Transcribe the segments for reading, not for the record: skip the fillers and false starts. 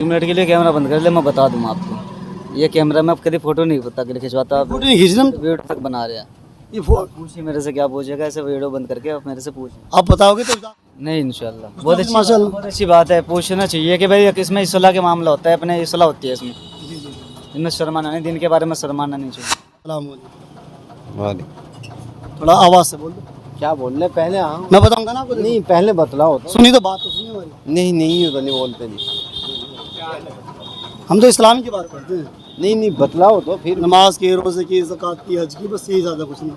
Minute के लिए camera बंद कर ले, मैं बता दूँ आपको। ये कैमरा में अब कभी फोटो नहीं पता के खिंचवाता, फोटो नहीं खींच रहे हम। वीडियो तक बना रहे हैं। ये पूछिए मेरे से क्या पूछेगा, ऐसे वीडियो बंद करके आप मेरे से पूछिए। आप बताओगे तो नहीं इंशाल्लाह, बहुत अच्छी माशाल्लाह। बहुत अच्छी बात है। पूछना चाहिए कि भाई इसमें इस्लाह के मामला होता है, अपने इस्लाह होती है इसमें। इनमें शर्माना नहीं, दिन के बारे में शर्माना नहीं चाहिए। सलाम थोड़ा आवाज से बोल दो। क्या बोल रहे पहले? हाँ मैं बताऊंगा ना आपको। नहीं, पहले बतलाओ तो। सुनी तो बात तो सुनिए हमारी। नहीं नहीं होता, नहीं बोलते नहीं। हम तो इस्लाम की बात करते हैं, नहीं नहीं बतलाओ तो फिर। नमाज की, रोजे की, ज़कात की, हज की, बस यही ज़्यादा कुछ नहीं।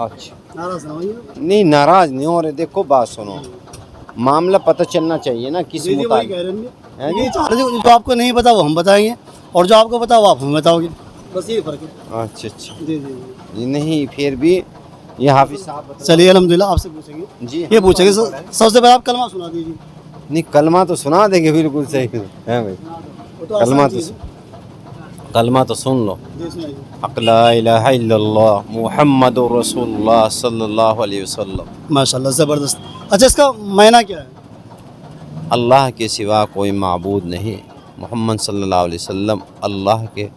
अच्छा, नाराज ना होइए। नहीं नाराज नहीं हो रहे। देखो बात सुनो, मामला पता चलना चाहिए ना किस जी जी वही मुताबिक। कह रहे हैं। ये चाह रहे थे, जो आपको नहीं पता वो हम बताएंगे, और जो आपको पता वो आप हमें बताओगे, बस यही फर्क है। अच्छा अच्छा, जी जी जी। जी नहीं फिर भी ये हाफिज साहब बता- चलिए अल्हम्दुलिल्लाह, आपसे पूछेंगे। जी ये पूछेंगे सबसे पहले आप कलमा सुना दीजिए। नहीं, कलमा तो सुना देंगे, बिल्कुल सही है भाई। वो तो कलमा आसान तो चीज़ है। कलमा तो सुन लो। जी सुनाइए। हक़ ला इलाहा इल्लल्लाह मुहम्मदुर रसूलुल्लाह सल्लल्लाहु अलैहि वसल्लम। माशाल्लाह ज़बरदस्त। अच्छा, इसका मायना क्या है? अल्लाह के सिवा कोई माबूद नहीं, मोहम्मद सल्लल्लाहु अलैहि वसल्लम अल्लाह के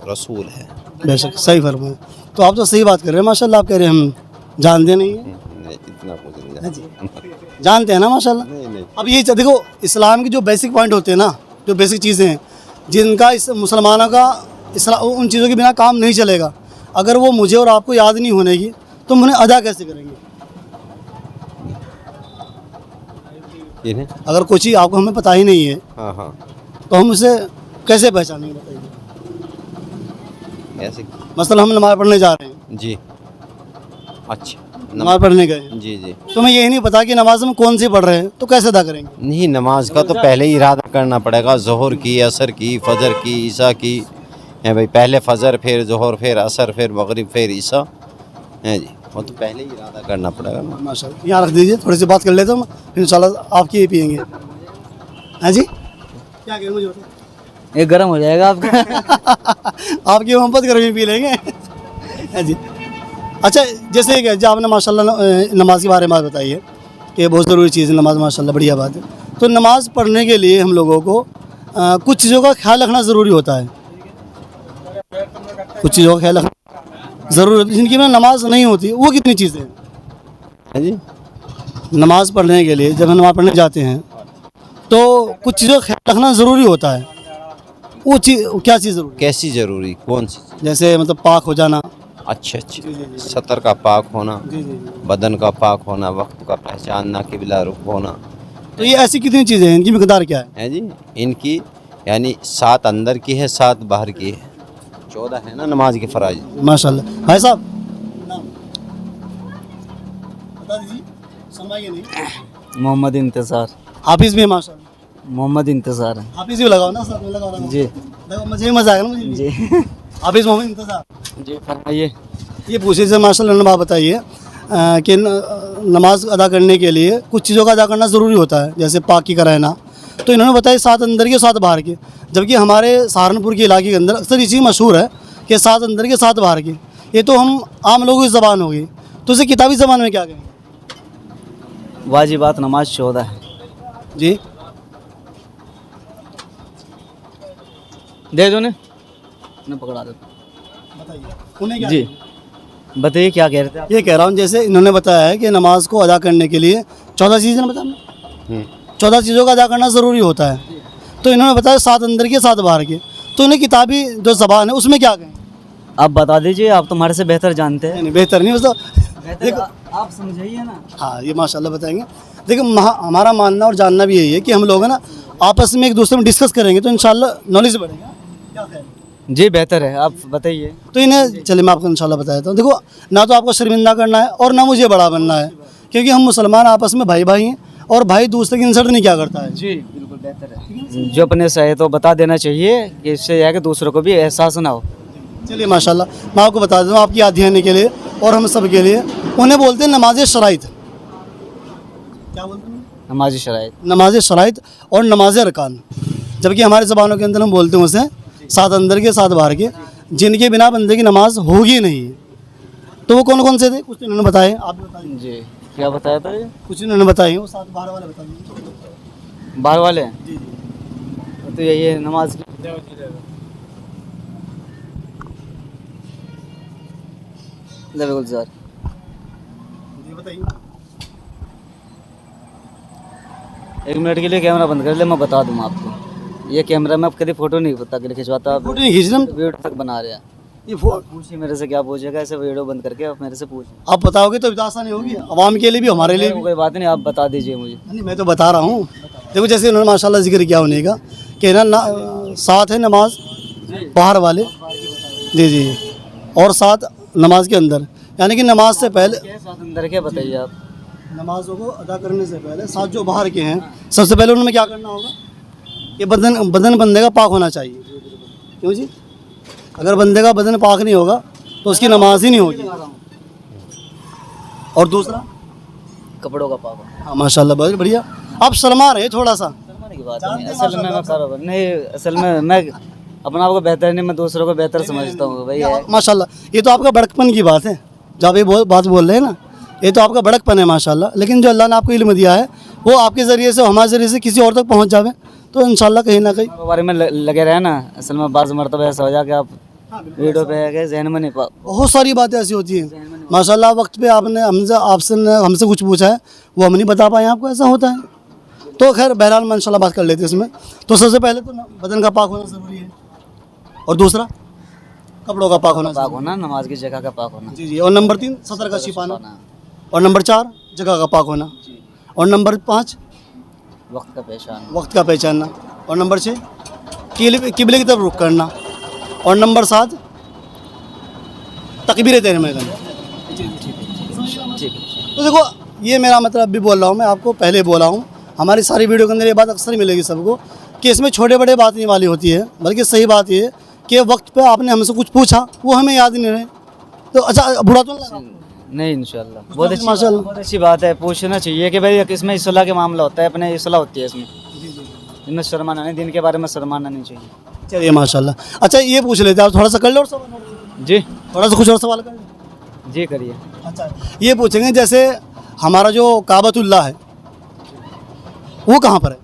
रसूल है। बेशक सही फरमाया। तो आप तो सही बात कर रहे हैं माशाल्लाह। आप कह रहे हैं हम जानते नहीं हैं। नहीं, इतना कुछ नहीं हाँ जी, जानते हैं ना माशाल्लाह। नहीं नहीं अब ये देखो, इस्लाम के जो बेसिक पॉइंट होते हैं ना, जो बेसिक चीज़ें हैं जिनका इस मुसलमानों का उन चीज़ों के बिना काम नहीं चलेगा, अगर वो मुझे और आपको याद नहीं होने की तो हम उन्हें अदा कैसे करेंगे? ये नहीं। अगर कोई चीज़ आपको हमें पता ही नहीं है हाँ हाँ, तो हम उसे कैसे पहचानेंगे बताइए? ऐसे। मसलन हम नमाज़ पढ़ने जा रहे हैं, जी अच्छा, नमाज़ पढ़ने गए हैं, जी जी। तो हमें यही नहीं पता कि नमाज हम कौन सी पढ़ रहे हैं, तो कैसे अदा करेंगे? नहीं, नमाज का तो पहले ही इरादा करना पड़ेगा। ज़ोहर की, असर की, फजर की, ईसा की है भाई। पहले फजर, फिर ज़ोहर, फिर असर, फिर मगरिब, फिर ईसा है जी। वो तो पहले ही इरादा करना पड़ेगा ना। माशाल्लाह, यहाँ रख दीजिए, थोड़ी सी बात कर लेते हम, फिर इंशाल्लाह आपकी ही पियेंगे। हाँ जी, क्या कहें मुझे बताओ। ये गर्म हो जाएगा आपका। आपकी मोहब्बत गर्मी पी लेंगे। हाँ जी। अच्छा, जैसे कि जो आपने माशाल्लाह नमाज के बारे में बात बताई है कि बहुत ज़रूरी चीज़ है नमाज, माशाल्लाह बढ़िया बात है। तो नमाज़ पढ़ने के लिए हम लोगों को कुछ चीज़ों का ख्याल रखना ज़रूरी होता है। कुछ चीज़ों का ख्याल रखना ज़रूरी होता है जिनकी में नमाज नहीं होती। वो कितनी चीज़ें हैं? है जी। नमाज़ पढ़ने के लिए जब हम नमाज़ पढ़ने जाते हैं तो कुछ चीज़ों का ख्याल रखना ज़रूरी होता है। वो चीज़ क्या चीज़ ज़रूरी? कैसी ज़रूरी? कौन सी? जैसे मतलब पाक हो जाना। अच्छा अच्छा, सतर का पाक होना, जी जी। बदन का पाक होना, वक्त का पहचानना, किबला रुख होना। तो ये ऐसी कितनी चीज़ें हैं, इनकी मिकदार क्या है? है जी। इनकी यानी 7 अंदर की है, 7 बाहर की है। 14 है ना नमाज के फ़राइज़। माशाल्लाह। भाई साहब नाम बता दीजिए, समझाइए नहीं। मोहम्मद इंतज़ार। हाफिज़ भी है माशाल्लाह। मोहम्मद इंतज़ार है हाफिज़ भी लगाओ ना, साथ में लगाओ ना। जी देखो मुझे भी मज़ा आएगा ना मुझे भी। जी। हाफिज़ मोहम्मद इंतज़ार। जी फरमाइए। ये पूछे से माशाल्लाह ने बात बताइए कि नमाज अदा करने के लिए कुछ चीज़ों का अदा करना ज़रूरी होता है, जैसे पाकी का रहना। तो इन्होंने बताया 7 अंदर के 7 बाहर के, जबकि हमारे सहारनपुर के इलाके के अंदर अक्सर ये चीज़ मशहूर है कि 7 अंदर के 7 बाहर के। ये तो हम आम लोगों की ज़बान हो गई, तो इसे किताबी ज़बान में क्या कहेंगे? वाजिबात नमाज 14 है। जी दे दो ने पकड़ा दो। बताइए उन्हें क्या जी कहेंगे? बताइए क्या कह रहे थे आप? ये कह रहा हूँ, जैसे इन्होंने बताया है कि नमाज को अदा करने के लिए 14 चीज़ें बताया, 14 चीज़ों का अदा करना ज़रूरी होता है। तो इन्होंने बताया 7 अंदर के 7 बाहर के, तो इन्हें किताबी जो ज़बान है उसमें क्या कहें? आप बता दीजिए, आप तुम्हारे से बेहतर जानते हैं। नहीं बेहतर नहीं मतलब। देखो आप समझाइए ना। हाँ, ये माशाल्लाह बताएंगे। देखो हमारा मानना और जानना भी यही है कि हम लोग है ना आपस में एक दूसरे में डिस्कस करेंगे तो इंशाल्लाह नॉलेज बढ़ेगा। क्या ख्याल है? जी बेहतर है, आप बताइए। तो इन्हें चलिए मैं आपको इंशाल्लाह बता देता हूँ। देखो, ना तो आपको शर्मिंदा करना है और ना मुझे बड़ा बनना है, क्योंकि हम मुसलमान आपस में भाई भाई हैं और भाई दूसरे की इंसल्ट नहीं क्या करता है। जी बिल्कुल बेहतर है। जो अपने से है तो बता देना चाहिए कि इससे यह है कि दूसरों को भी एहसास ना हो। चलिए माशाल्लाह, मैं आपको बता देता हूँ आपकी याद दिलाने के लिए और हम सब के लिए। उन्हें बोलते हैं नमाज शराइत। क्या बोलते हैं? नमाजी शराइत। नमाज शराइत और नमाज अरकान, जबकि हमारे ज़बानों के अंदर हम बोलते हैं उसे 7 अंदर के 7 बाहर के, जिनके बिना बंदे की नमाज होगी नहीं। तो वो कौन कौन से थे? कुछ तो इन्होंने बताए, आप भी बताइए। जी क्या बताया था ये? कुछ इन्होंने बताए, वो 7 बाहर वाले बता दीजिए। बाहर वाले जी जी। तो यही है नमाज की। गुलजार ये बताइए। 1 मिनट के लिए कैमरा बंद कर ले, मैं बता दूँ आपको। ये कैमरा में अब कभी फोटो नहीं पता के खिंचवाता, आप फोटो नहीं खींच रहे हम। वीडियो तक बना रहे हैं। ये पूछिए मेरे से क्या पूछेगा, ऐसे वीडियो बंद करके आप मेरे से पूछिए। आप बताओगे तो आसानी होगी, आवाम के लिए भी हमारे लिए भी। कोई बात नहीं, आप बता दीजिए मुझे। नहीं, मैं तो बता रहा हूँ। देखो जैसे उन्होंने माशाल्लाह जिक्र किया होने का कि साथ है नमाज बाहर वाले, जी जी, और साथ नमाज के अंदर, यानी कि नमाज से पहले, साथ अंदर के बताइए आप। नमाजों को अदा करने से पहले साथ जो बाहर के हैं, सबसे पहले उन्होंने क्या करना होगा कि बदन बंदे का पाक होना चाहिए। क्यों जी? अगर बंदे का बदन पाक नहीं होगा तो उसकी नमाज ही नहीं होगी। और दूसरा कपड़ों का पाक। हाँ माशाल्लाह बहुत बढ़िया। आप शर्मा रहे थोड़ा सा। शर्माने की बात नहीं, असल में मैं कारोबार नहीं, असल में मैं अपना आप को बेहतर नहीं, मैं दूसरों को बेहतर समझता हूँ भाई। माशाल्लाह ये तो आपका बड़कपन की बात है, जो आप ये बात बोल रहे हैं ना, ये तो आपका बड़कपन है माशाल्लाह। लेकिन जो अल्लाह ने आपको इल्म दिया है वो आपके ज़रिए से, हमारे ज़रिए से किसी और तक पहुंच जावे तो इंशाल्लाह कहीं ना कहीं बारे में लगे रहे ना। असल में बाज़ मरतबा ऐसा हो जाए कि आप वीडियो पे है कि जहन में नहीं पा। बहुत सारी बातें ऐसी होती हैं माशाल्लाह। वक्त पे आपने हमसे कुछ पूछा है, वो हम नहीं बता पाए आपको, ऐसा होता है। तो खैर बहरहाल माशाल्लाह बात कर लेते हैं इसमें। तो सबसे पहले तो बदन का पाक होना ज़रूरी है, और दूसरा कपड़ों का पाक होना पाक होना, नमाज की जगह का पाक होना। जी जी। और नंबर 3 सतर का छिपाना, और नंबर 4 जगह का पाक होना, और नंबर 5 वक्त का पहचान, वक्त का पहचानना, और नंबर 6 किबले की तरफ रुख करना, और नंबर 7 तकबीर तहरीमा करना। ठीक है। तो देखो ये मेरा मतलब भी बोल रहा हूँ, मैं आपको पहले बोला हूँ, हमारी सारी वीडियो के अंदर ये बात अक्सर मिलेगी सबको कि इसमें छोटे बड़े बात नहीं वाली होती है, बल्कि सही बात ये है कि वक्त पे आपने हमसे कुछ पूछा वो हमें याद नहीं रहे तो अच्छा बुरा तो नहीं लगा? नहीं इंशाल्लाह बहुत अच्छी माशाल्लाह। बहुत अच्छी बात है। पूछना चाहिए कि भाई इसमें इस्लाह का मामला होता है, अपने इस्लाह होती है इसमें। इनमें शर्माना नहीं, दिन के बारे में शर्माना नहीं चाहिए। चलिए माशाल्लाह। अच्छा ये पूछ लेते हैं आप, थोड़ा सा कर लो और सवाल, जी थोड़ा सा कुछ और सवाल कर लो। जी करिए। अच्छा ये पूछेंगे जैसे हमारा जो काबतुल्लाह है वो कहाँ पर है?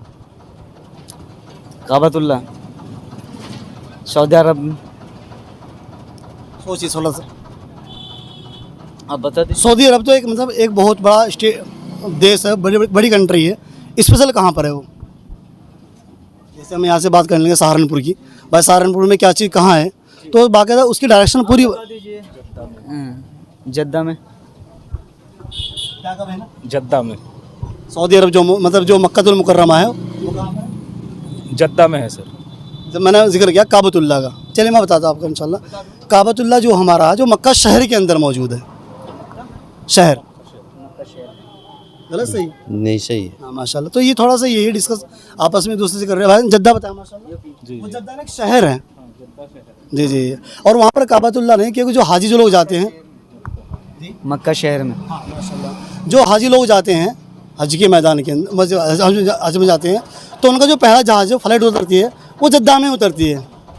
काबतुल्लाह सऊदी अरब में। सोचिए थोड़ा सा। आप बता दीजिए। सऊदी अरब तो एक मतलब एक बहुत बड़ा देश है, बड़ी कंट्री है। स्पेशल कहाँ पर है वो? जैसे हम यहाँ से बात कर लेंगे सहारनपुर की, भाई सहारनपुर में क्या चीज़ कहाँ है, तो बाकायदा उसकी डायरेक्शन पूरी जद्दा में। क्या कब है ना जद्दा में। सऊदी अरब जो मतलब जो मक्कातुल मुकर्रमा है वो कहाँ पर है? जद्दा में है सर। जब मैंने जिक्र किया काबतुल्लाह का, चलिए मैं बताता हूँ आपको इंशाल्लाह। काबतुल्लाह जो हमारा जो मक्का शहर के अंदर मौजूद है, शहर गलत सही? नहीं सही है। हाँ माशाल्लाह। तो ये थोड़ा सा यही डिस्कस आपस में दूसरे से कर रहे हैं। भाई जद्दा बताया माशाल्लाह, वो जद्दा ना एक शहर है। जी जी। और वहाँ पर काबतुल्लाह नहीं, क्योंकि जो हाजी जो लोग जाते हैं मक्का शहर में, जो हाजी लोग जाते हैं हज के मैदान के अंदर, हज में जाते हैं, तो उनका जो पहला जहाज जो फ्लाइट उतरती है वो जद्दा में उतरती है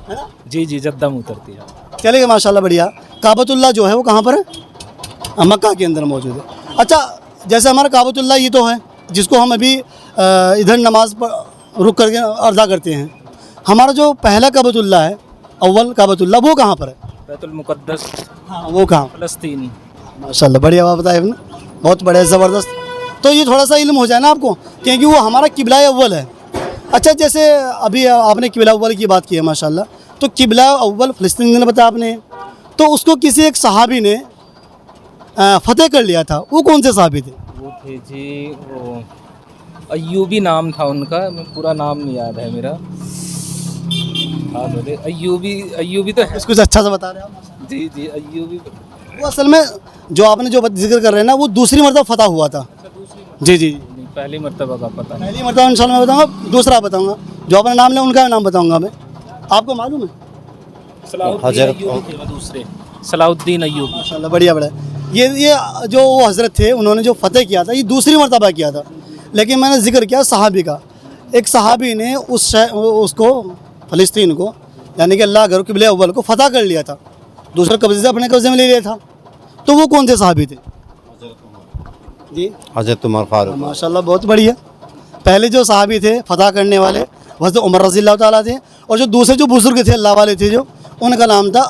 ना? जी जी जद्दा में उतरती है। चलेगा माशाल्लाह बढ़िया। काबतुल्लाह जो है वो कहाँ पर है? मक्का के अंदर मौजूद है। अच्छा जैसे हमारा काबतुल्लाह ये तो है जिसको हम अभी इधर नमाज पर रुक करके अदा करते हैं। हमारा जो पहला काबतुल्लाह है, अव्वल काबतुल्लाह, वो कहाँ पर है? बैतुल मुक़द्दस हाँ वो कहाँ? फ़लस्तीन। माशाल्लाह बढ़िया बात बताया आपने, बहुत बढ़िया ज़बरदस्त। तो ये थोड़ा सा इल्म हो जाए ना आपको, क्योंकि वो हमारा किबला अव्वल है। अच्छा जैसे अभी आपने किबला अव्वल की बात की है माशाल्लाह, तो किबला अव्वल फ़लस्तीन ने बताया आपने, तो उसको किसी एक सहाबी ने फतेह कर लिया था, वो कौन से सहाबी थे? वो थे जी वो अय्यूबी नाम था उनका, पूरा नाम नहीं याद है मेरा। हाँ बोले अय्यूबी तो है। कुछ अच्छा सा बता रहे हैं आप। जी जी अय्यूबी। वो असल में जो आपने जो जिक्र कर रहे हैं ना, वो दूसरी मरतबा फतह हुआ था। जी जी। नहीं, पहली मर्तबा का पता नहीं। पहली मरतबा इंशाल्लाह मैं बताऊँगा, दूसरा बताऊँगा। जो आपने नाम लिया उनका नाम बताऊँगा मैं। आपको मालूम है? सलाहुद्दीन अय्यूबी थे वो दूसरे, सलाहुद्दीन अय्यूबी। माशाल्लाह बढ़िया बढ़िया। ये जो वो हज़रत थे उन्होंने जो फतेह किया था, ये दूसरी मरतबा किया था। लेकिन मैंने जिक्र किया सहाबी का। एक सहाबी ने उसको फ़लस्तीन को, यानी कि अल्लाह घर क़िबला अव्वल को फतह कर लिया था, दूसरा कब्ज़े से अपने कब्ज़े में ले लिया था। तो वो कौन से सहाबी थे? जी हज़रत उमर फारूक। माशाल्लाह बहुत बढ़िया। पहले जो सहाबी थे फतह करने वाले حضرت عمر رضی اللہ تعالیٰ تھے, اور جو دوسرے جو بزرگ تھے اللہ والے تھے جو, ان کا نام تھا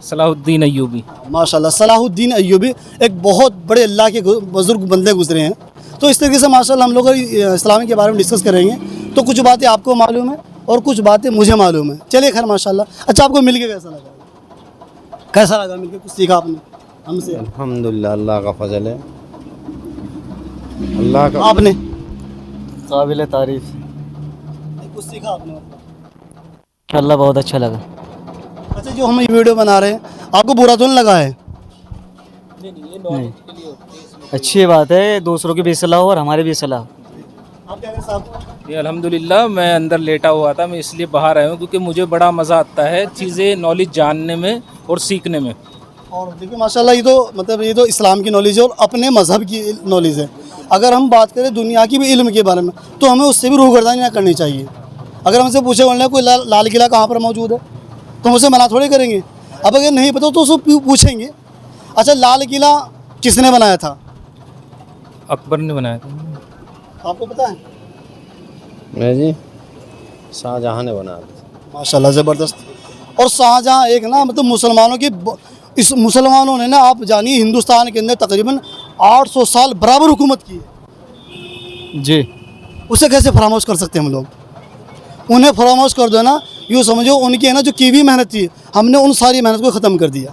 صلاح الدین ایوبی. ماشاء اللہ صلاح الدین ایوبی. ایک بہت بڑے اللہ کے بزرگ بندے گزرے ہیں. تو اس طریقے سے ماشاء اللہ ہم لوگ اسلام کے بارے میں ڈسکس کریں گے, تو کچھ باتیں آپ کو معلوم ہیں اور کچھ باتیں مجھے معلوم ہیں. چلیے خیر ماشاء اللہ. اچھا آپ کو مل کے کیسا لگا؟ کیسا لگا مل کے؟ کچھ سیکھا آپ نے ہم سے؟ الحمدللہ اللہ کا فضل ہے, اللہ کا. آپ نے قابل تعریف. کچھ سیکھا آپ نے؟ اللہ بہت اچھا لگا. اچھا جو ہم یہ ویڈیو بنا رہے ہیں آپ کو برا تو نہیں لگا ہے؟ نہیں, اچھی بات ہے, دوسروں کی بھی اصلاح ہو اور ہماری بھی اصلاح ہو. آپ کیا کہیں صاحب؟ یہ الحمدللہ میں اندر لیٹا ہوا تھا, میں اس لیے باہر آیا ہوں کیونکہ مجھے بڑا مزہ آتا ہے چیزیں نالج جاننے میں اور سیکھنے میں. اور دیکھیے ماشاء اللہ یہ تو مطلب یہ تو اسلام کی نالج ہے اور اپنے مذہب کی نالج ہے. اگر ہم بات کریں دنیا کی بھی علم کے بارے میں تو ہمیں اس سے بھی روگردانی نہ کرنی چاہیے. اگر ہم سے پوچھے ورنہ کوئی لال قلعہ کہاں پر موجود ہے تو ہم اسے منع تھوڑے کریں گے. اب اگر نہیں پتہ تو اس کو پوچھیں گے اچھا لال قلعہ کس نے بنایا تھا؟ اکبر نے بنایا تھا. آپ کو پتہ ہے؟ جی شاہ جہاں نے بنا دیا. ماشاء اللہ زبردست. اور شاہجہاں ایک نا مطلب مسلمانوں کی اس مسلمانوں نے نا آپ جانیے ہندوستان کے اندر تقریباً 800 سال برابر حکومت کی ہے. جی, اسے کیسے فراموش کر سکتے ہیں ہم لوگ؟ انہیں فراموش کر دو نا, یوں سمجھو ان کی ہے نا جو کی ہوئی محنت تھی ہم نے ان ساری محنت کو ختم کر دیا.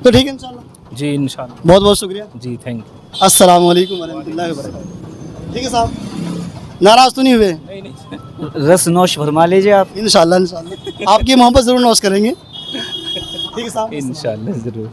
تو ٹھیک ہے انشاءاللہ. جی انشاءاللہ. بہت بہت شکریہ. جی تھینک یو. السلام علیکم ورحمۃ اللہ وبرکاتہ. ٹھیک ہے صاحب, ناراض تو نہیں ہوئے؟ رس نوش فرما لیجیے آپ. انشاءاللہ انشاءاللہ آپ کی محبت ضرور نوش کریں گے. ٹھیک ہے صاحب. انشاءاللہ ضرور.